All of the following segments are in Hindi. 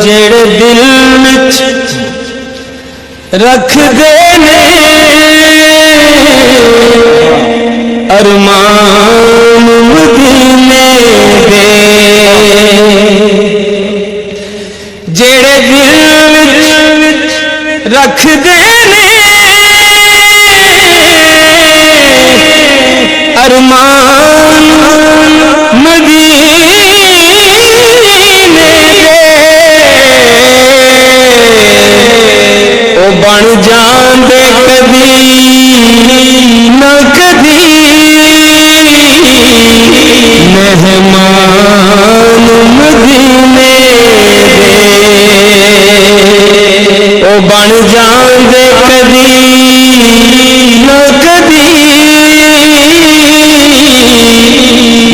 जेड़े दिल विच रख दे ने अरमान मदीने दे, जेड़े दिल विच रख दे ने अरमान मदीने दे, ओ बन जांदे कदी न कदी मेहमान मदीने दे, ओ बन जांदे कदी न कदी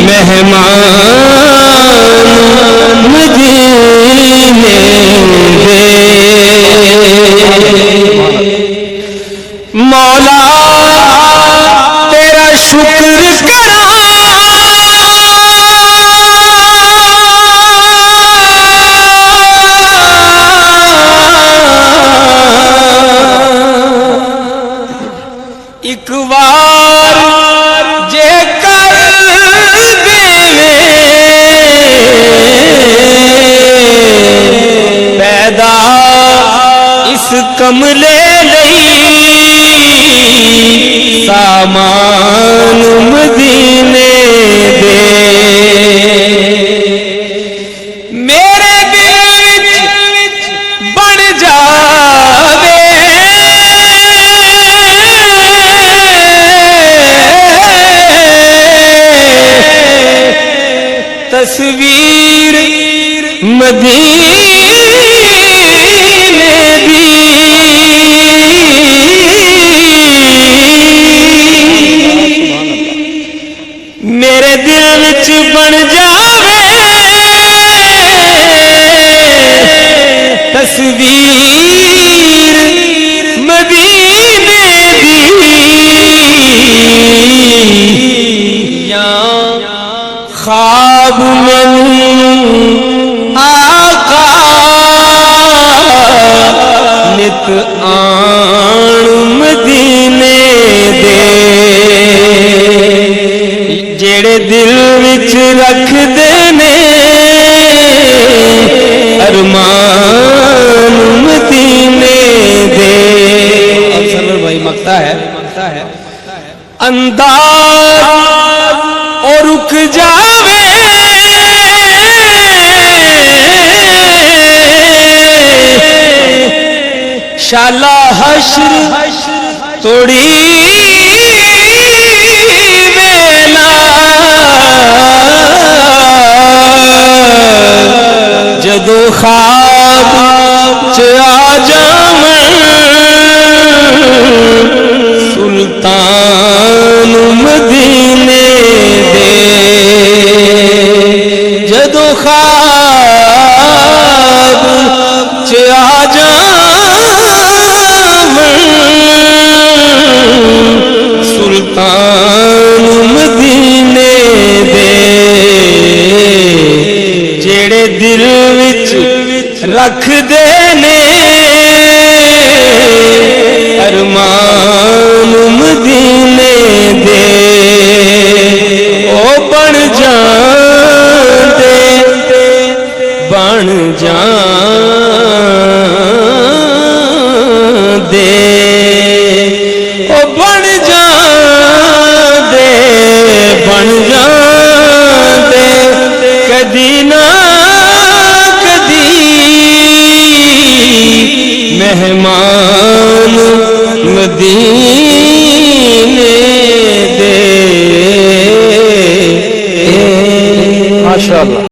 मेहमान मदीने दे। मौला तेरा शुक्र करा एक बार जे कर देवे पैदा इस कमले सामान मदीने दे, मेरे दिल विच बन जावे तस्वीर मदीने दी, मेरे दिल विच बन जावे तस्वीर मदीने दी, या ख्वाब में आका नित आन मदीने दे, जेड़े दिल विच रख दे ने अरमान मदीने दे। अफसर भाई मकता है अंदाज और रुक जावे शाला हश्र तोड़ी वेला, जदों ख्वाब च आ जावन सुल्तान मदीने दे, जदों ख्वाब च आ जावन सुल्तान मदीने दे, जेड़े दिल विच रख दे ने अरमान मदीने दे, ओ बन जांदे बन जांदे, ओ बन जांदे बन जांदे कदी ना कदी मेहमान मदीने दे। माशाअल्लाह।